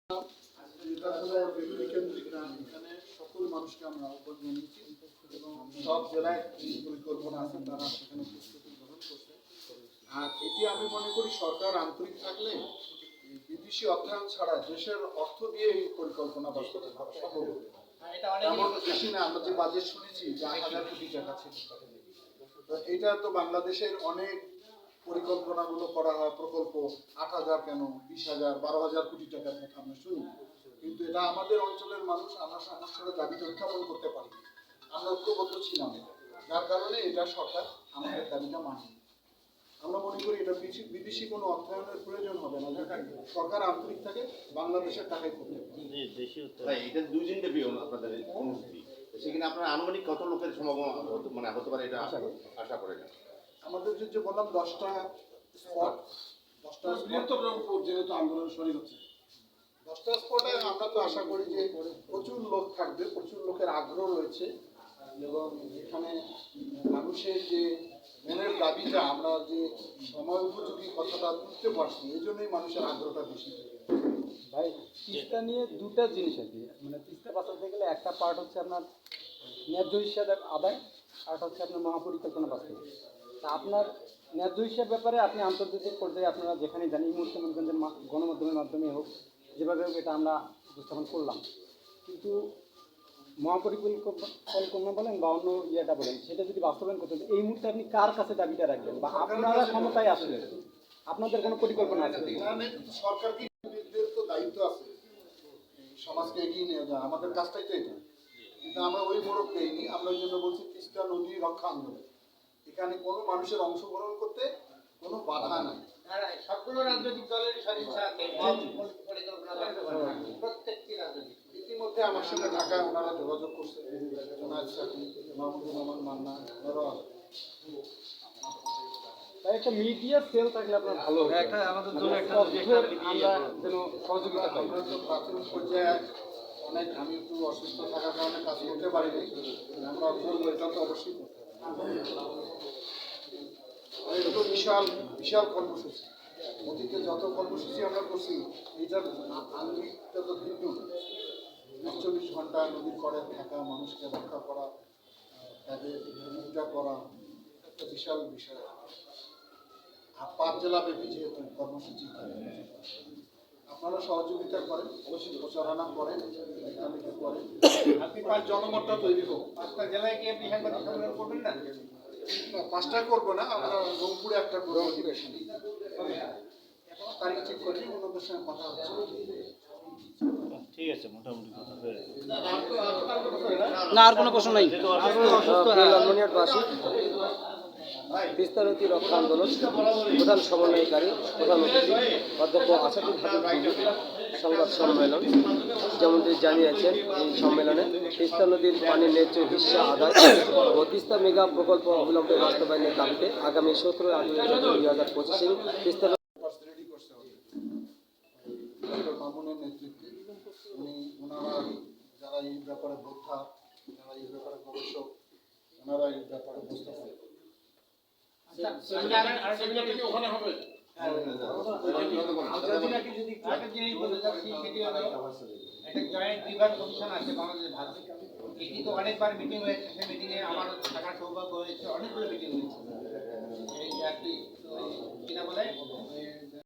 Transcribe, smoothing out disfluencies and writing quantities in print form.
এখানে সকল মানুষকে আমরা আহ্বান জানিয়েছি এবং সব জেলায় পরিকল্পনা আছে তারা সেখানে প্রস্তুতি গ্রহণ করছে। আর এটি আমি মনে করি সরকার আন্তরিক থাকলে বিদেশি অর্থায়ন ছাড়া দেশের অর্থ দিয়ে এই পরিকল্পনা বাস্তবায়ন করা সম্ভব হবে। এমন বেশি না, আমরা যে বাজেট শুনেছি যে 8,000 কোটি টাকা ছিল, এটা তো বাংলাদেশের অনেক পরিকল্পনাগুলো করা হয়, প্রকল্প 8,000 কেন 20,000 12,000 কোটি টাকার কথা আমরা শুনি, কিন্তু এটা আমাদের অঞ্চলের মানুষ আমরা সমস্যার দাবিটা উত্থাপন করতে পারি, আমরা ঐক্যবদ্ধ ছিলাম, যার কারণে এটা সরকার আমাদের দাবিটা মানে। আমরা মনে করি এটা বিদেশি কোনো অর্থায়নের প্রয়োজন হবে না, সরকার আন্তরিক থাকে বাংলাদেশের টাকাই করতে পারে। এটা 2 দিন ব্যাপী আপনাদের কর্মসূচি, সেখানে আপনার আনুমানিক কত লোকের সমাগম হতে পারে এটা আশা করেন? আমাদের যে বললাম 10টা স্পট, 10টা স্পট যেহেতু আন্দোলন শুরু হচ্ছে, 10টা স্পটে আমরা তো আশা করি যে প্রচুর লোক থাকবে, প্রচুর লোকের আগ্রহ রয়েছে এবং এখানে মানুষের যে মনের দাবিটা আমরা যে সময় উপযোগী কথাটা তুলতে পারছি, এই জন্যই মানুষের আগ্রহটা বেশি। ভাই তিস্তা নিয়ে দুটা জিনিস আছে, মানে তিস্তা বাঁচাতে গেলে একটা পার্ট হচ্ছে আপনার ন্যায্য হিসাব আদায়, আর হচ্ছে আপনার মহাপরিকল্পনা বাস্তবায়ন। তা আপনার ন্যায্য হিসাব ব্যাপারে আপনি আন্তর্জাতিক পর্যায়ে আপনারা যেখানে যান, এই মুহূর্তে মনে করেন যে গণমাধ্যমের মাধ্যমে হোক, যেভাবে হোক এটা আমরা উপস্থাপন করলাম, কিন্তু মহাপরিকল্পনা বলেন বা অন্য ইয়েটা বলেন, সেটা যদি বাস্তবায়ন করতে এই মুহূর্তে আপনি কার কাছে দাবিটা রাখবেন, বা আপনারা ক্ষমতায় আসলে আপনাদের কোনো পরিকল্পনা আছে? সরকারকে তো দায়িত্ব আছে সমাজকে এগিয়ে নিয়ে যাওয়া, আমাদের কাজটাই তো এটা, কিন্তু আমরা ওই মোড়ক পেইনি। আমরা ওই জন্য বলছি তিস্তা নদী রক্ষা আন্দোলন, এখানে কোনো মানুষের অংশগ্রহণ করতে কোনো বাধা নাই। সবগুলো রাজনৈতিক দলের সদিচ্ছা আছে, প্রত্যেকটি রাজনৈতিক। ইতিমধ্যে আমার সঙ্গে ঢাকায় ওনারা যোগাযোগ করছে, জোনায়েদ সাকি, মাহমুদুর রহমান মান্না, ওনারা একটা মিডিয়া সেল থাকলে আপনার ভালো হবে, একটা আমাদের জন্য একটা আমরা যেন সহযোগিতা পাই। আমরা তো প্রাথমিক পর্যায়ে অনেক, আমি একটু অসুস্থ থাকার কারণে কাজ করতে পারিনি, আমরা এটা তো অবশ্যই করতে হবে। এটা তো বিশাল বিশাল কর্মসূচি, অতীতে যত কর্মসূচি আমরা করছি এইটার আন্তরিকতা তো ভিন্ন। ৪৮ ঘন্টা নদীর পরে থাকা, মানুষকে রক্ষা করা, তাদের ভূমিকা করা একটা বিশাল বিষয়। আর ৫ জেলা ব্যাপী যেহেতু কর্মসূচি, আপনারা সহযোগিতা করেন, অবশ্যই প্রচারণা করেন, লেখালেখি করেন, আপনি জনমতটা তৈরি হোক। 5টা জেলায় কি আপনি সাংবাদিক সম্মেলন করবেন না? 5টা করবো না, আমরা রংপুরে একটা করবো, তারিখ ঠিক করি, ওনাদের সঙ্গে কথা হচ্ছে। ঠিক আছে, মোটামুটি কথা হয়ে না, আর কোনো প্রশ্ন নাই। তিস্তা নদী রক্ষা আন্দোলন প্রধান সমন্বয়কারী প্রধান অতিথি অধ্যক্ষ আসাদুল হাবিব সংবাদ সম্মেলন যেমনটি জানিয়েছেন, এই সম্মেলনে তিস্তা নদীর পানির ন্যায্য হিস্সা আদায় ও তিস্তা মেগা প্রকল্প অবিলম্বে বাস্তবায়নের দাবিতে আগামী 17-18-2025 তিস্তা মামুনের নেতৃত্বে ওনারা যারা এই ব্যাপারে বোদ্ধা, যারা এই ব্যাপারে গবেষক, ওনারা এই ব্যাপারে প্রস্তাব ওখানে হবে। একটা জয়েন্ট রিভার কমিশন আছে বাংলাদেশ ভারত, এটি তো অনেকবার মিটিং হয়েছে, সেই মিটিংয়ে আমার থাকার সৌভাগ্য হয়েছে, অনেকগুলো মিটিং হয়েছে। এই কিনা বলে